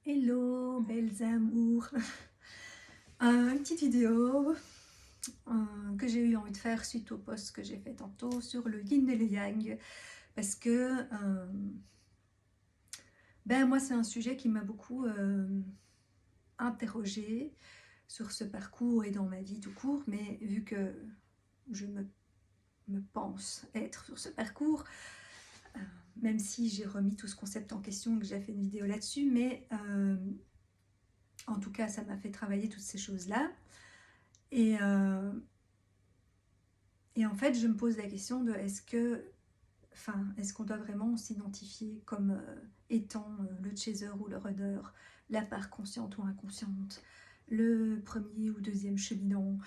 Hello, belles amours. Une petite vidéo que j'ai eu envie de faire suite au post que j'ai fait tantôt sur le yin et le yang. Parce que moi, c'est un sujet qui m'a beaucoup interrogée sur ce parcours et dans ma vie tout court. Mais vu que je me pense être sur ce parcours, même si j'ai remis tout ce concept en question, que j'ai fait une vidéo là-dessus, mais en tout cas, ça m'a fait travailler toutes ces choses-là. Et en fait, je me pose la question de est-ce qu'on doit vraiment s'identifier comme étant le chaser ou le runner, la part consciente ou inconsciente, le premier ou deuxième cheminant,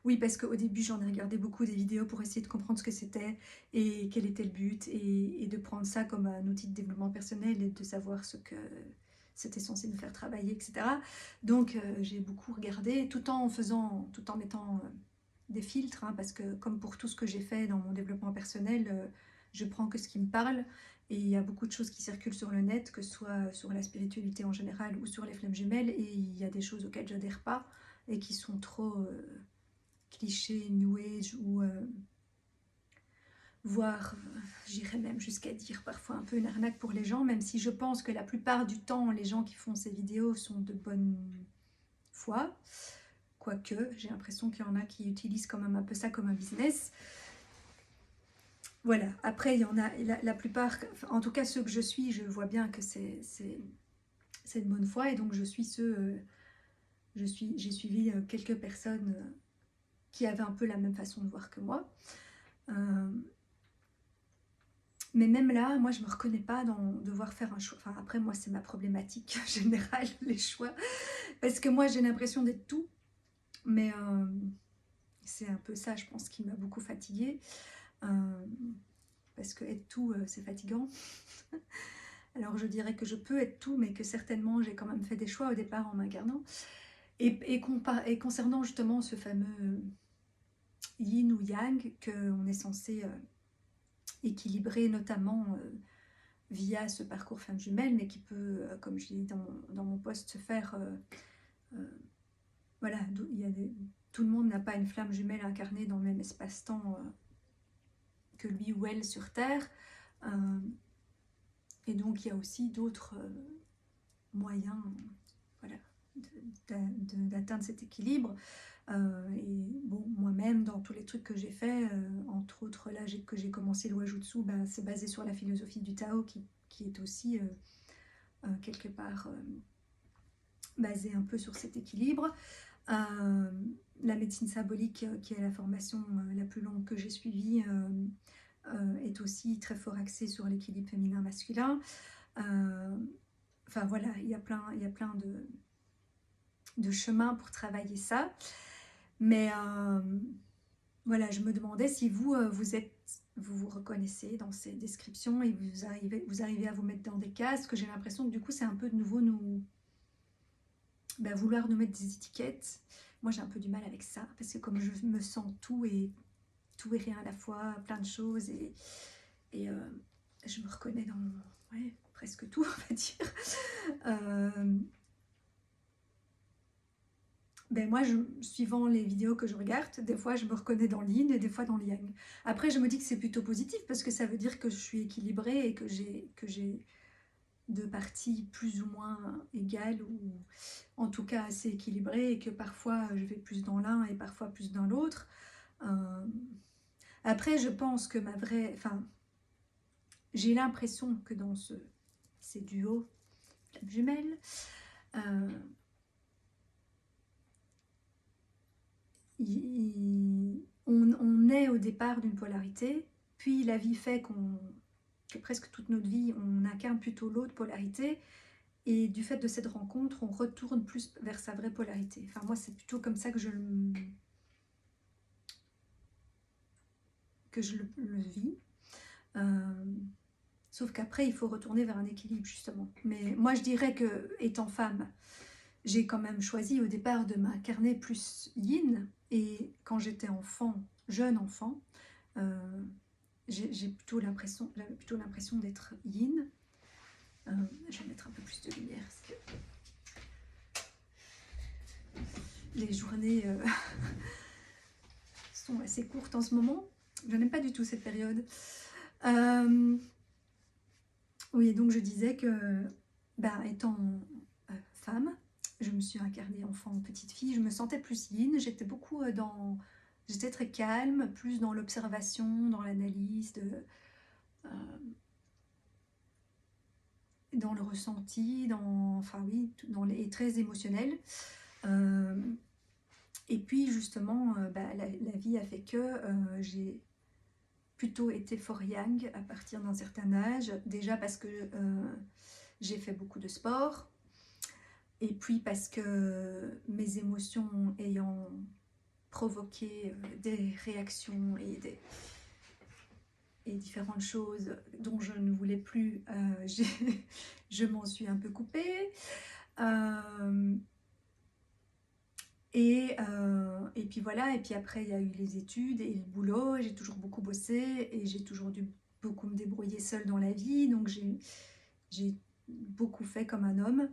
Oui, parce qu'au début, j'en ai regardé beaucoup des vidéos pour essayer de comprendre ce que c'était et quel était le but et de prendre ça comme un outil de développement personnel et de savoir ce que c'était censé nous faire travailler, etc. Donc, j'ai beaucoup regardé tout en mettant des filtres, hein, parce que comme pour tout ce que j'ai fait dans mon développement personnel, je prends que ce qui me parle, et il y a beaucoup de choses qui circulent sur le net, que ce soit sur la spiritualité en général ou sur les flammes jumelles, et il y a des choses auxquelles je n'adhère pas et qui sont trop clichés, new age, ou voire j'irais même jusqu'à dire parfois un peu une arnaque pour les gens, même si je pense que la plupart du temps les gens qui font ces vidéos sont de bonne foi. Quoique, j'ai l'impression qu'il y en a qui utilisent quand même un peu ça comme un business. Voilà, après il y en a, la plupart, en tout cas ceux que je suis, je vois bien que c'est de bonne foi, et donc je suis j'ai suivi quelques personnes qui avaient un peu la même façon de voir que moi. Mais même là, moi je me reconnais pas dans devoir faire un choix. Enfin après, moi c'est ma problématique générale, les choix, parce que moi j'ai l'impression d'être tout, mais c'est un peu ça, je pense, qui m'a beaucoup fatiguée. Parce que être tout, c'est fatigant. Alors je dirais que je peux être tout, mais que certainement j'ai quand même fait des choix au départ en m'incarnant. Et concernant justement ce fameux yin ou yang qu'on est censé équilibrer, notamment via ce parcours femme jumelle, mais qui peut, comme je l'ai dit dans mon post, se faire... voilà, tout le monde n'a pas une flamme jumelle incarnée dans le même espace-temps que lui ou elle sur Terre. Et donc il y a aussi d'autres moyens, voilà, d'atteindre cet équilibre. Et bon, moi-même, dans tous les trucs que j'ai fait, entre autres là que j'ai commencé le Wajutsu, c'est basé sur la philosophie du Tao qui est aussi quelque part basée un peu sur cet équilibre. La médecine symbolique, qui est la formation la plus longue que j'ai suivie, est aussi très fort axée sur l'équilibre féminin-masculin. Enfin voilà, il y a plein de chemins pour travailler ça. Mais voilà, je me demandais si vous vous reconnaissez dans ces descriptions et vous arrivez à vous mettre dans des cases, parce que j'ai l'impression que du coup c'est un peu de nouveau vouloir nous mettre des étiquettes. Moi j'ai un peu du mal avec ça, parce que comme je me sens tout et rien à la fois, plein de choses, et je me reconnais dans presque tout, on va dire. Moi, suivant les vidéos que je regarde, des fois je me reconnais dans le yin et des fois dans le yang. Après, je me dis que c'est plutôt positif, parce que ça veut dire que je suis équilibrée et que j'ai deux parties plus ou moins égales, ou en tout cas assez équilibrées, et que parfois je vais plus dans l'un et parfois plus dans l'autre. Après, je pense que j'ai l'impression que dans ces duos jumelles, on est au départ d'une polarité, puis la vie fait que presque toute notre vie, on incarne plutôt l'autre polarité, et du fait de cette rencontre, on retourne plus vers sa vraie polarité. Enfin, moi, c'est plutôt comme ça que je le vis. Sauf qu'après, il faut retourner vers un équilibre, justement. Mais moi, je dirais que, étant femme, j'ai quand même choisi au départ de m'incarner plus yin, et quand j'étais enfant, jeune enfant, j'avais plutôt l'impression d'être yin. Je vais mettre un peu plus de lumière, les journées sont assez courtes en ce moment. Je n'aime pas du tout cette période. Oui, donc je disais que, étant femme, je me suis incarnée enfant, petite fille, je me sentais plus yin, j'étais beaucoup j'étais très calme, plus dans l'observation, dans l'analyse, euh, dans le ressenti, enfin oui, et très émotionnel. Et puis justement, la vie a fait que j'ai plutôt été fort yang à partir d'un certain âge, déjà parce que j'ai fait beaucoup de sport, et puis parce que mes émotions ayant provoqué des réactions et différentes choses dont je ne voulais plus, je m'en suis un peu coupée. Et puis voilà, et puis après il y a eu les études et le boulot, j'ai toujours beaucoup bossé et j'ai toujours dû beaucoup me débrouiller seule dans la vie, donc j'ai beaucoup fait comme un homme.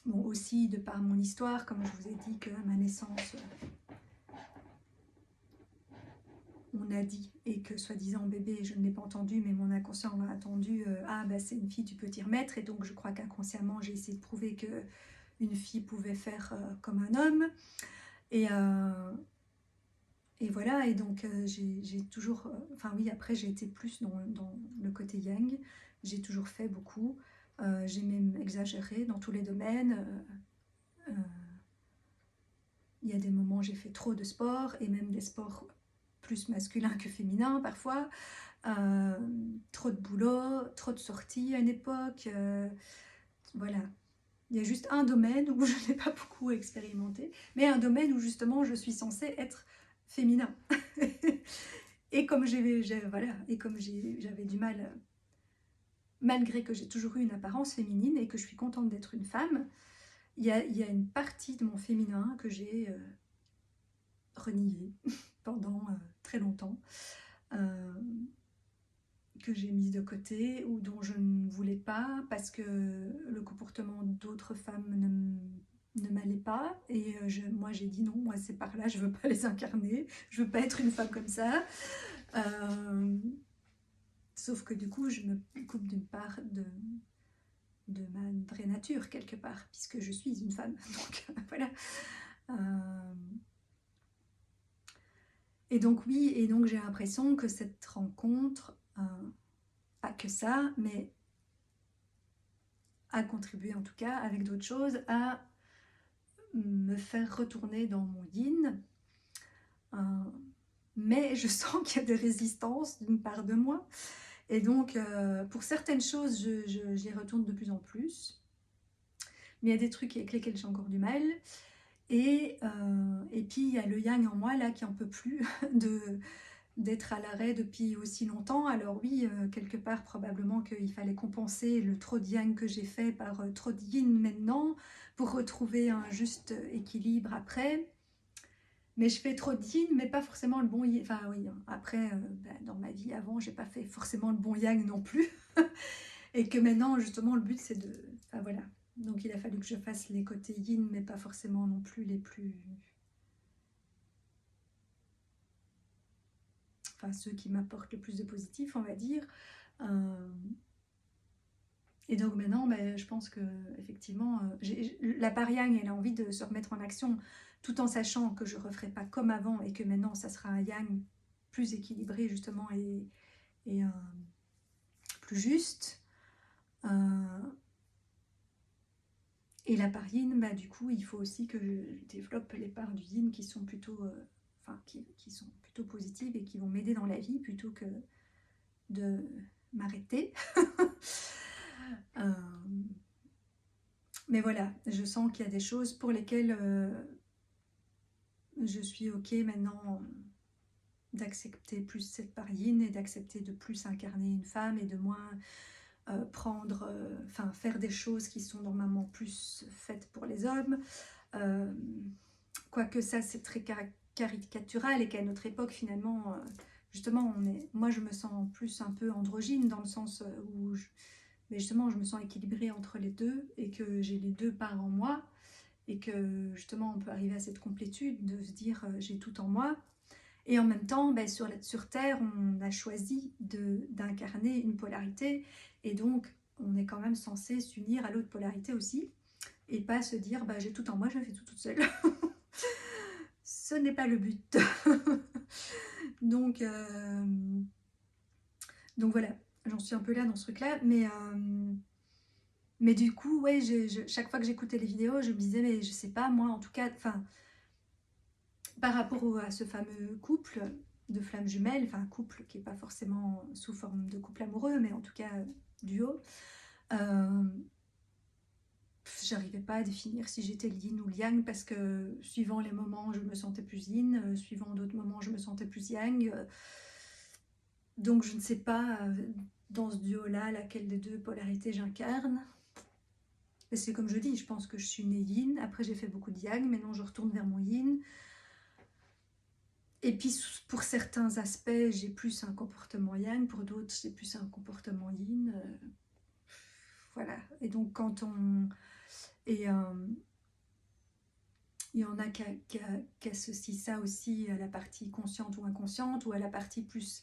Bon, aussi de par mon histoire, comme je vous ai dit qu'à ma naissance, on a dit, et que soi-disant bébé, je ne l'ai pas entendu, mais mon inconscient m'a attendu, ah bah c'est une fille, tu peux t'y remettre, et donc je crois qu'inconsciemment j'ai essayé de prouver que une fille pouvait faire comme un homme, et voilà, et donc j'ai toujours, enfin oui, après j'ai été plus dans le côté yang, j'ai toujours fait beaucoup, j'ai même exagéré dans tous les domaines, il y a des moments où j'ai fait trop de sport, et même des sports plus masculins que féminins parfois, trop de boulot, trop de sorties à une époque, voilà. Il y a juste un domaine où je n'ai pas beaucoup expérimenté, mais un domaine où justement je suis censée être féminin. Et comme j'avais du mal, malgré que j'ai toujours eu une apparence féminine et que je suis contente d'être une femme, il y a une partie de mon féminin que j'ai renié pendant très longtemps, que j'ai mise de côté ou dont je ne voulais pas parce que le comportement d'autres femmes ne m'allait pas, et moi j'ai dit non, moi c'est par là, je veux pas les incarner, je veux pas être une femme comme ça, sauf que du coup je me coupe d'une part de ma vraie nature quelque part, puisque je suis une femme, donc voilà. Et donc oui, et donc j'ai l'impression que cette rencontre, pas que ça, mais a contribué en tout cas avec d'autres choses à me faire retourner dans mon yin. Mais je sens qu'il y a des résistances d'une part de moi. Et donc, pour certaines choses, j'y retourne de plus en plus. Mais il y a des trucs avec lesquels j'ai encore du mal. Et puis, il y a le yang en moi, là, qui n'en peut plus d'être à l'arrêt depuis aussi longtemps. Alors oui, quelque part, probablement qu'il fallait compenser le trop de yang que j'ai fait par trop de yin maintenant, pour retrouver un juste équilibre après. Mais je fais trop de yin, mais pas forcément le bon yin. Enfin oui, après, dans ma vie avant, j'ai pas fait forcément le bon yang non plus. Et que maintenant, justement, le but, c'est de... Enfin voilà. Donc il a fallu que je fasse les côtés yin, mais pas forcément non plus les plus... Enfin, ceux qui m'apportent le plus de positif, on va dire. Et donc maintenant, je pense que effectivement, la part yang, elle a envie de se remettre en action, tout en sachant que je ne referai pas comme avant et que maintenant, ça sera un yang plus équilibré justement et plus juste. Et la part yin, du coup, il faut aussi que je développe les parts du yin qui sont plutôt, qui sont plutôt positives et qui vont m'aider dans la vie plutôt que de m'arrêter. Mais voilà, je sens qu'il y a des choses pour lesquelles je suis ok maintenant d'accepter plus cette part yin et d'accepter de plus incarner une femme et de moins faire des choses qui sont normalement plus faites pour les hommes. Quoique ça, c'est très caricatural et qu'à notre époque, finalement, justement, moi, je me sens plus un peu androgyne dans le sens où mais justement, je me sens équilibrée entre les deux et que j'ai les deux parts en moi et que justement, on peut arriver à cette complétude de se dire j'ai tout en moi. Et en même temps, ben, sur Terre, on a choisi d'incarner une polarité et donc on est quand même censé s'unir à l'autre polarité aussi et pas se dire bah, j'ai tout en moi, je fais tout toute seule. Ce n'est pas le but. donc, donc voilà, j'en suis un peu là dans ce truc-là, mais du coup, ouais, chaque fois que j'écoutais les vidéos, je me disais, mais je sais pas, moi en tout cas, enfin, par rapport à ce fameux couple de flammes jumelles, enfin un couple qui n'est pas forcément sous forme de couple amoureux, mais en tout cas duo, euh, j'arrivais pas à définir si j'étais le yin ou le yang parce que suivant les moments je me sentais plus yin, suivant d'autres moments je me sentais plus yang. Donc je ne sais pas dans ce duo-là laquelle des deux polarités j'incarne. C'est comme je dis, je pense que je suis née yin, après j'ai fait beaucoup de yang, maintenant je retourne vers mon yin. Et puis pour certains aspects, j'ai plus un comportement yang, pour d'autres, j'ai plus un comportement yin. Voilà. Et donc quand on... Et il y en a qui associent ça aussi à la partie consciente ou inconsciente, ou à la partie plus...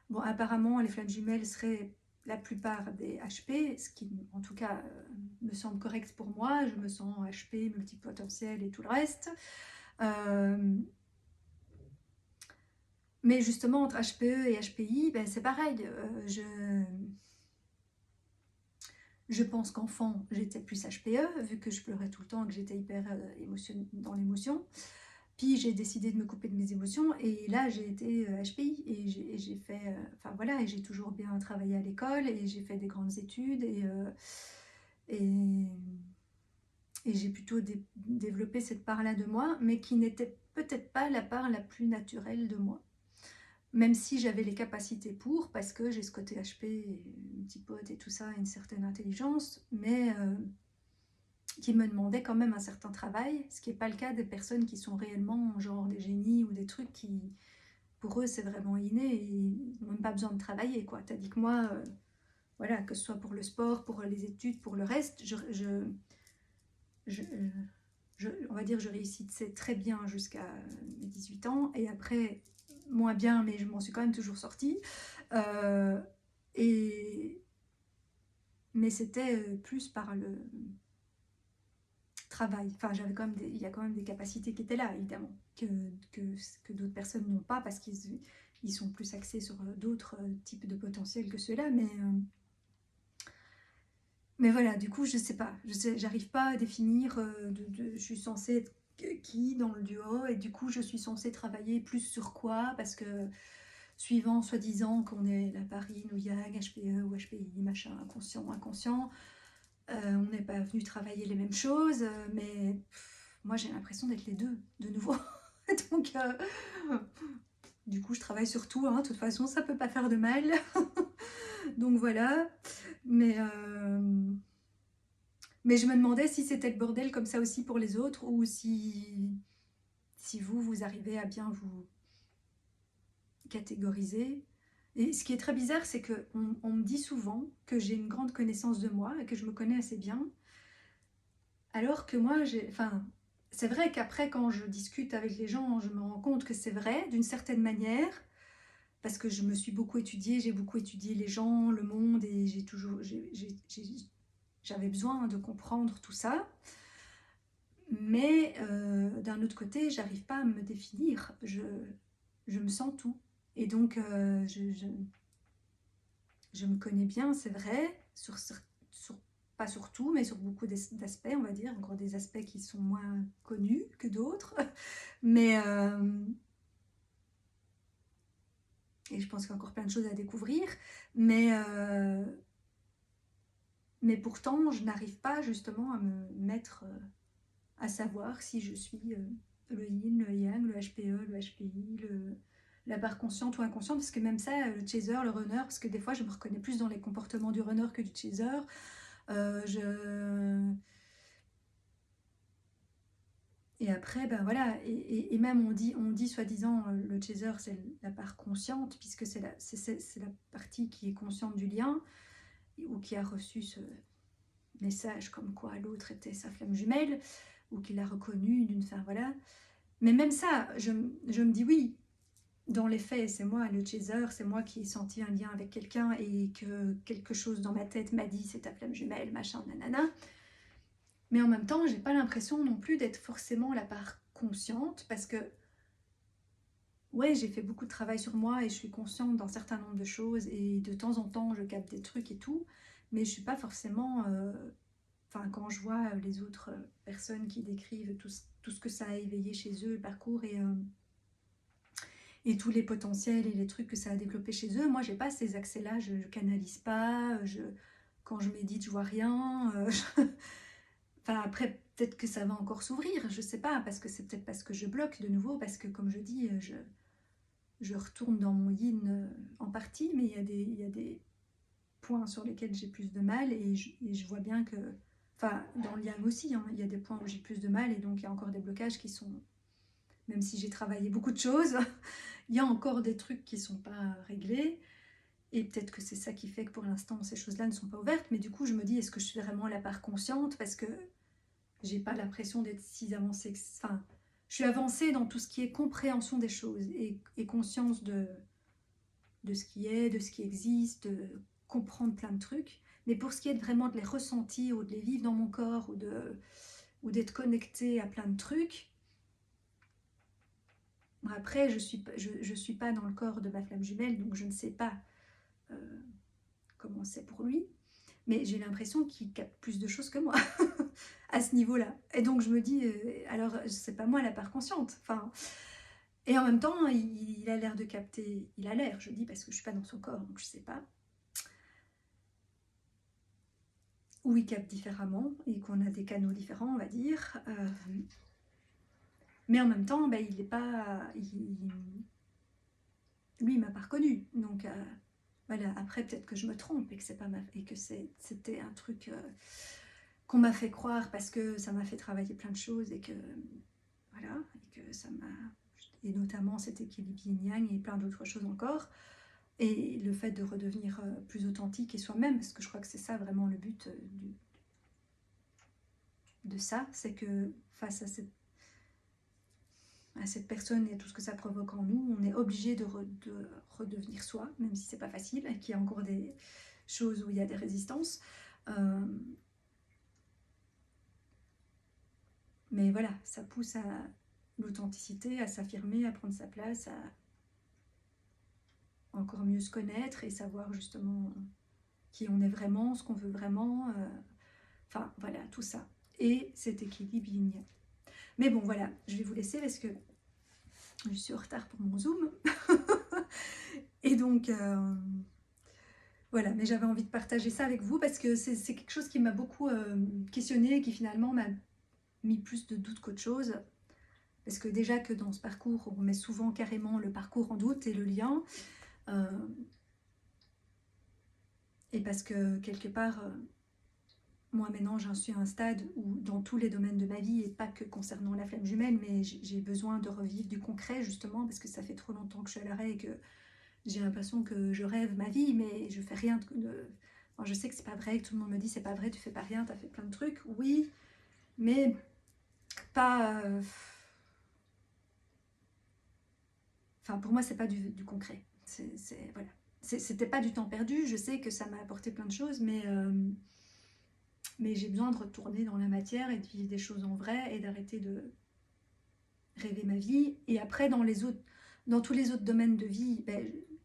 Bon, apparemment, les flammes jumelles seraient la plupart des HP, ce qui, en tout cas, me semble correct pour moi. Je me sens HP, multipotentiel et tout le reste. Mais justement, entre HPE et HPI, ben, c'est pareil. Je pense qu'enfant, j'étais plus HPE, vu que je pleurais tout le temps, que j'étais hyper dans l'émotion. Puis j'ai décidé de me couper de mes émotions, et là j'ai été HPI, et j'ai fait, enfin voilà, et j'ai toujours bien travaillé à l'école, et j'ai fait des grandes études, et j'ai plutôt développé cette part-là de moi, mais qui n'était peut-être pas la part la plus naturelle de moi. Même si j'avais les capacités pour, parce que j'ai ce côté HP, multipote et tout ça, une certaine intelligence, mais qui me demandait quand même un certain travail, ce qui n'est pas le cas des personnes qui sont réellement genre des génies ou des trucs qui, pour eux, c'est vraiment inné et ils n'ont même pas besoin de travailler, quoi. Tandis que moi, voilà, que ce soit pour le sport, pour les études, pour le reste, je, on va dire je réussissais très bien jusqu'à mes 18 ans, et après, moins bien, mais je m'en suis quand même toujours sortie. Et... Mais c'était plus par le travail. Enfin, j'avais quand même il y a quand même des capacités qui étaient là, évidemment, que d'autres personnes n'ont pas parce qu'ils sont plus axés sur d'autres types de potentiel que ceux-là. Mais voilà, du coup, je sais pas. J'arrive pas à définir. Je suis censée être qui dans le duo, et du coup, je suis censée travailler plus sur quoi, parce que suivant soi-disant qu'on est la Paris, ou Yang, HPE ou HPI, machin, inconscient, inconscient, on n'est pas venu travailler les mêmes choses, mais moi j'ai l'impression d'être les deux, de nouveau. Donc, du coup, je travaille sur tout, hein. De toute façon, ça peut pas faire de mal. Donc voilà. Mais, mais je me demandais si c'était le bordel comme ça aussi pour les autres, ou si vous arrivez à bien vous catégoriser. Et ce qui est très bizarre, c'est qu'on me dit souvent que j'ai une grande connaissance de moi et que je me connais assez bien. Alors que moi, enfin, c'est vrai qu'après, quand je discute avec les gens, je me rends compte que c'est vrai, d'une certaine manière, parce que je me suis beaucoup étudiée, j'ai beaucoup étudié les gens, le monde, et j'avais besoin de comprendre tout ça. Mais d'un autre côté, j'arrive pas à me définir. Je me sens tout. Et donc, je me connais bien, c'est vrai, pas sur tout, mais sur beaucoup d'aspects, on va dire. Encore des aspects qui sont moins connus que d'autres. Mais, et je pense qu'il y a encore plein de choses à découvrir. Mais pourtant, je n'arrive pas justement à me mettre à savoir si je suis le yin, le yang, le HPE, le HPI, la barre consciente ou inconsciente, parce que même ça, le chaser, le runner, parce que des fois je me reconnais plus dans les comportements du runner que du chaser. Et après, ben voilà, et même on dit soi-disant le chaser c'est la part consciente, puisque c'est la partie qui est consciente du lien. ou qui a reçu ce message comme quoi l'autre était sa flamme jumelle, ou qui l'a reconnu d'une fin, voilà. Mais même ça, je me dis oui, dans les faits, c'est moi le chaser, c'est moi qui ai senti un lien avec quelqu'un et que quelque chose dans ma tête m'a dit c'est ta flamme jumelle, machin, nanana. Mais en même temps, j'ai pas l'impression non plus d'être forcément la part consciente, parce que ouais, j'ai fait beaucoup de travail sur moi et je suis consciente d'un certain nombre de choses et de temps en temps je capte des trucs et tout, mais je suis pas forcément... Enfin, quand je vois les autres personnes qui décrivent tout ce que ça a éveillé chez eux, le parcours et tous les potentiels et les trucs que ça a développé chez eux, moi j'ai pas ces accès-là, je canalise pas, quand je médite je vois rien. Enfin après peut-être que ça va encore s'ouvrir, je sais pas, parce que c'est peut-être parce que je bloque de nouveau, parce que comme je dis, je retourne dans mon yin en partie, mais il y a des points sur lesquels j'ai plus de mal et je vois bien que, enfin dans le yang aussi, hein, il y a des points où j'ai plus de mal et donc il y a encore des blocages qui sont, même si j'ai travaillé beaucoup de choses, il y a encore des trucs qui sont pas réglés et peut-être que c'est ça qui fait que pour l'instant ces choses-là ne sont pas ouvertes, mais du coup je me dis est-ce que je suis vraiment à la part consciente, parce que j'ai pas l'impression d'être si avancée, enfin je suis avancée dans tout ce qui est compréhension des choses et conscience de ce qui est, de ce qui existe, de comprendre plein de trucs. Mais pour ce qui est vraiment de les ressentir ou de les vivre dans mon corps ou d'être connectée à plein de trucs, après je suis pas dans le corps de ma flamme jumelle, donc je ne sais pas comment c'est pour lui. Mais j'ai l'impression qu'il capte plus de choses que moi à ce niveau-là. Et donc je me dis, alors c'est pas moi la part consciente. Enfin, et en même temps, il a l'air de capter, il a l'air, je dis parce que je suis pas dans son corps, donc je sais pas. Ou il capte différemment et qu'on a des canaux différents, on va dire. Mais en même temps, il n'est pas... lui, il m'a pas reconnu. Donc voilà, après peut-être que je me trompe et que, c'est pas et que c'était un truc qu'on m'a fait croire parce que ça m'a fait travailler plein de choses et que... Voilà, et que ça m'a... Et notamment cet équilibre yin-yang et plein d'autres choses encore. Et le fait de redevenir plus authentique et soi-même, parce que je crois que c'est ça vraiment le but de ça, c'est que face à cette personne et tout ce que ça provoque en nous, on est obligé de redevenir soi, même si c'est pas facile, et qu'il y a encore des choses où il y a des résistances. Mais voilà, ça pousse à l'authenticité, à s'affirmer, à prendre sa place, à encore mieux se connaître et savoir justement qui on est vraiment, ce qu'on veut vraiment. Enfin, voilà, tout ça. Et cet équilibre yin-yang. Mais bon, voilà, je vais vous laisser parce que je suis en retard pour mon Zoom. Et donc, voilà, mais j'avais envie de partager ça avec vous parce que c'est quelque chose qui m'a beaucoup questionné et qui finalement m'a mis plus de doute qu'autre chose. Parce que déjà que dans ce parcours, on met souvent carrément le parcours en doute et le lien. Et parce que quelque part, moi maintenant j'en suis à un stade où dans tous les domaines de ma vie, et pas que concernant la flamme jumelle, mais j'ai besoin de revivre du concret justement, parce que ça fait trop longtemps que je suis à l'arrêt et que j'ai l'impression que je rêve ma vie, mais je fais rien Enfin, je sais que c'est pas vrai, que tout le monde me dit c'est pas vrai, tu fais pas rien, tu as fait plein de trucs, oui, mais pas... Enfin, pour moi, c'est pas du concret. Voilà. C'était pas du temps perdu, je sais que ça m'a apporté plein de choses, mais j'ai besoin de retourner dans la matière et de vivre des choses en vrai et d'arrêter de rêver ma vie. Et après, dans tous les autres domaines de vie,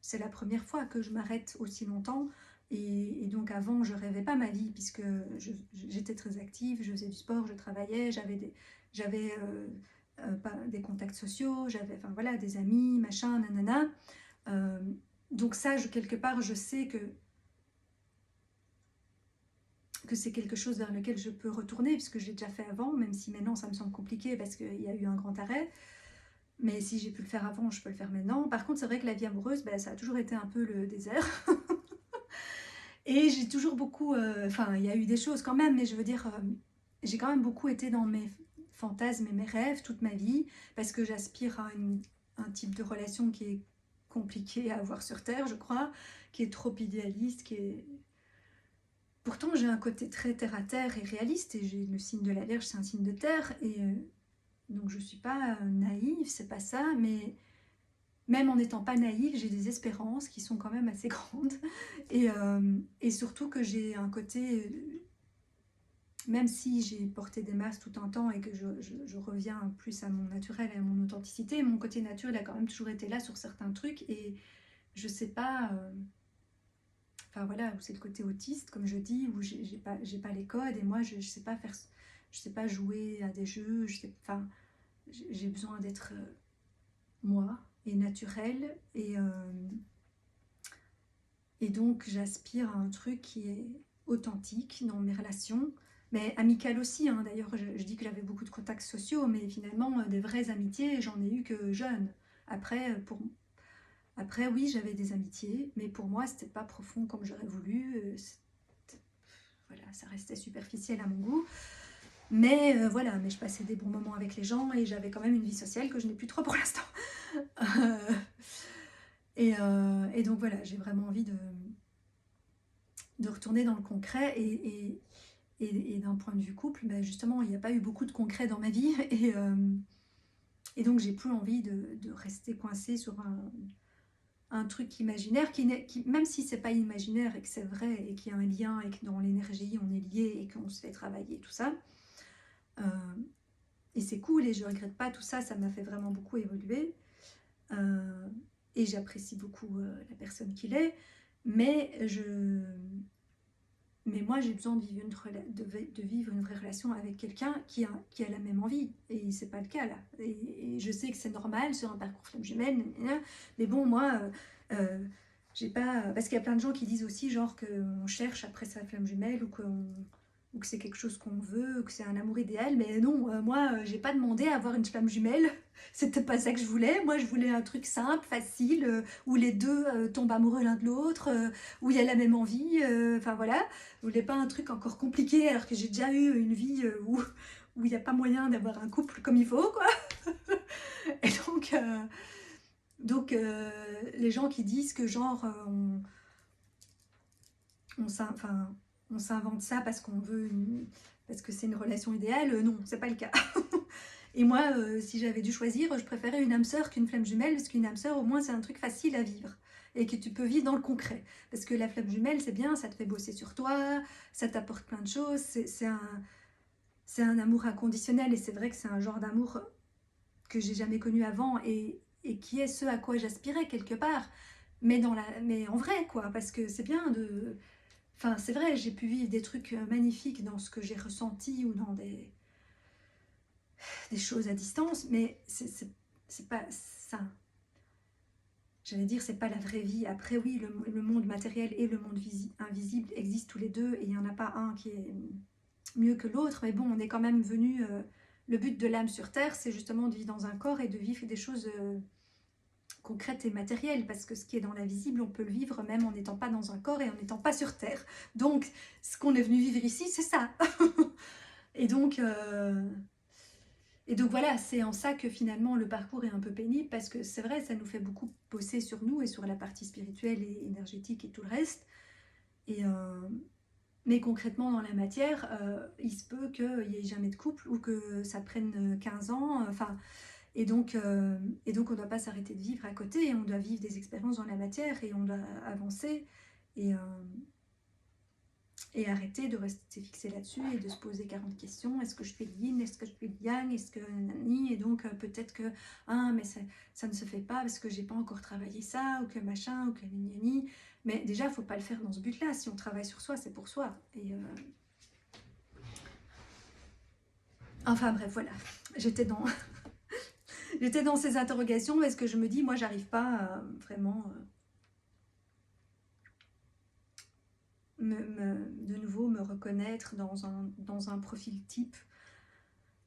c'est la première fois que je m'arrête aussi longtemps. Et donc avant, je rêvais pas ma vie puisque j'étais très active, je faisais du sport, je travaillais, j'avais des contacts sociaux, j'avais enfin voilà des amis, machin, nanana. Donc ça, quelque part, je sais que c'est quelque chose vers lequel je peux retourner puisque je l'ai déjà fait avant, même si maintenant ça me semble compliqué parce qu'il y a eu un grand arrêt. Mais si j'ai pu le faire avant, je peux le faire maintenant. Par contre, c'est vrai que la vie amoureuse, ça a toujours été un peu le désert. Et j'ai toujours beaucoup... Enfin, il y a eu des choses quand même, mais je veux dire, j'ai quand même beaucoup été dans mes fantasmes et mes rêves toute ma vie, parce que j'aspire à un type de relation qui est compliqué à avoir sur Terre, je crois, qui est trop idéaliste, qui est... pourtant j'ai un côté très terre à terre et réaliste, et j'ai le signe de la Vierge, c'est un signe de terre, et donc je suis pas naïve, c'est pas ça, mais même en n'étant pas naïve, j'ai des espérances qui sont quand même assez grandes, et surtout que j'ai un côté, même si j'ai porté des masques tout un temps et que je reviens plus à mon naturel et à mon authenticité, mon côté naturel a quand même toujours été là sur certains trucs, et je sais pas, enfin voilà, où c'est le côté autiste, comme je dis, où j'ai pas les codes, et moi je sais pas faire, je sais pas jouer à des jeux, je sais, enfin, j'ai besoin d'être moi et naturel, et donc j'aspire à un truc qui est authentique dans mes relations, mais amical aussi, hein. D'ailleurs je dis que j'avais beaucoup de contacts sociaux, mais finalement des vraies amitiés j'en ai eu que jeune. Après, après oui, j'avais des amitiés, mais pour moi c'était pas profond comme j'aurais voulu, voilà, ça restait superficiel à mon goût, mais voilà, mais je passais des bons moments avec les gens, et j'avais quand même une vie sociale que je n'ai plus trop pour l'instant. Et donc voilà, j'ai vraiment envie de retourner dans le concret, et d'un point de vue couple, ben justement, il n'y a pas eu beaucoup de concret dans ma vie, et donc j'ai plus envie de rester coincée sur un truc imaginaire, même si c'est pas imaginaire et que c'est vrai, et qu'il y a un lien, et que dans l'énergie on est lié, et qu'on se fait travailler, tout ça. Et c'est cool, et je regrette pas tout ça, ça m'a fait vraiment beaucoup évoluer. Et j'apprécie beaucoup la personne qu'il est, mais moi j'ai besoin de vivre une vraie relation avec quelqu'un qui a la même envie, et c'est pas le cas là, et je sais que c'est normal sur un parcours flamme jumelle, mais bon, moi j'ai pas, parce qu'il y a plein de gens qui disent aussi genre qu'on cherche après sa flamme jumelle, ou que c'est quelque chose qu'on veut, ou que c'est un amour idéal, mais non, moi j'ai pas demandé à avoir une flamme jumelle, c'était pas ça que je voulais. Moi je voulais un truc simple, facile, où les deux tombent amoureux l'un de l'autre, où il y a la même envie, enfin voilà, je voulais pas un truc encore compliqué, alors que j'ai déjà eu une vie où il n'y a pas moyen d'avoir un couple comme il faut, quoi. Et donc les gens qui disent que genre on s'invente ça parce qu'on veut parce que c'est une relation idéale, non, c'est pas le cas. Et moi, si j'avais dû choisir, je préférais une âme sœur qu'une flamme jumelle, parce qu'une âme sœur, au moins, c'est un truc facile à vivre, et que tu peux vivre dans le concret. Parce que la flamme jumelle, c'est bien, ça te fait bosser sur toi, ça t'apporte plein de choses, c'est un amour inconditionnel, et c'est vrai que c'est un genre d'amour que j'ai jamais connu avant, et qui est ce à quoi j'aspirais quelque part, mais en vrai, quoi, parce que c'est bien de... Enfin, c'est vrai, j'ai pu vivre des trucs magnifiques dans ce que j'ai ressenti, ou dans des choses à distance, mais c'est pas ça. J'allais dire, c'est pas la vraie vie. Après, oui, le monde matériel et le monde invisible existent tous les deux, et il n'y en a pas un qui est mieux que l'autre, mais bon, on est quand même venu... le but de l'âme sur Terre, c'est justement de vivre dans un corps et de vivre des choses concrètes et matérielles, parce que ce qui est dans l'invisible, on peut le vivre même en n'étant pas dans un corps et en n'étant pas sur Terre. Donc, ce qu'on est venu vivre ici, c'est ça. Et donc... Et donc voilà, c'est en ça que finalement le parcours est un peu pénible, parce que c'est vrai, ça nous fait beaucoup bosser sur nous et sur la partie spirituelle et énergétique et tout le reste. Mais concrètement dans la matière, il se peut qu'il n'y ait jamais de couple, ou que ça prenne 15 ans. Et donc on ne doit pas s'arrêter de vivre à côté, et on doit vivre des expériences dans la matière, et on doit avancer. Et arrêter de rester fixé là-dessus et de se poser 40 questions. Est-ce que je fais le yin? Est-ce que je fais le yang? Est-ce que nani? Et donc peut-être que mais ça ne se fait pas parce que j'ai pas encore travaillé ça, ou que machin, ou que ni. Mais déjà, il ne faut pas le faire dans ce but-là. Si on travaille sur soi, c'est pour soi. Enfin bref, voilà. J'étais dans j'étais dans ces interrogations, parce que je me dis, moi, j'arrive pas à vraiment de nouveau me reconnaître dans un profil type.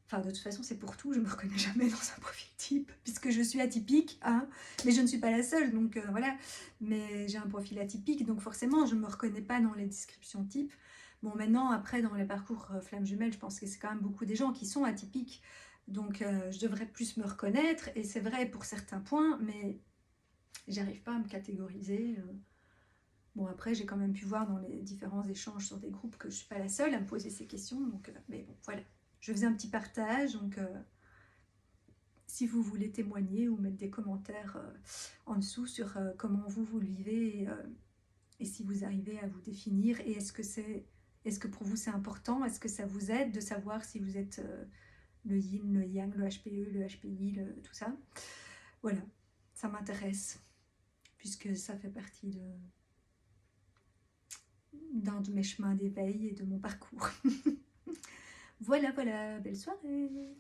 Enfin, de toute façon, c'est pour tout, je ne me reconnais jamais dans un profil type, puisque je suis atypique, hein, mais je ne suis pas la seule, donc voilà. Mais j'ai un profil atypique, donc forcément, je ne me reconnais pas dans les descriptions types. Bon, maintenant, après, dans les parcours flammes jumelles, je pense que c'est quand même beaucoup des gens qui sont atypiques, donc je devrais plus me reconnaître, et c'est vrai pour certains points, mais j'arrive pas à me catégoriser. Bon, après, j'ai quand même pu voir dans les différents échanges sur des groupes que je ne suis pas la seule à me poser ces questions. Donc, mais bon, voilà. Je faisais un petit partage. Donc, si vous voulez témoigner ou mettre des commentaires en dessous sur comment vous le vivez et si vous arrivez à vous définir. Et est-ce que pour vous c'est important? Est-ce que ça vous aide de savoir si vous êtes le yin, le yang, le HPE, le HPI, tout ça? Voilà, ça m'intéresse puisque ça fait partie d'un de mes chemins d'éveil et de mon parcours. Voilà, voilà, belle soirée!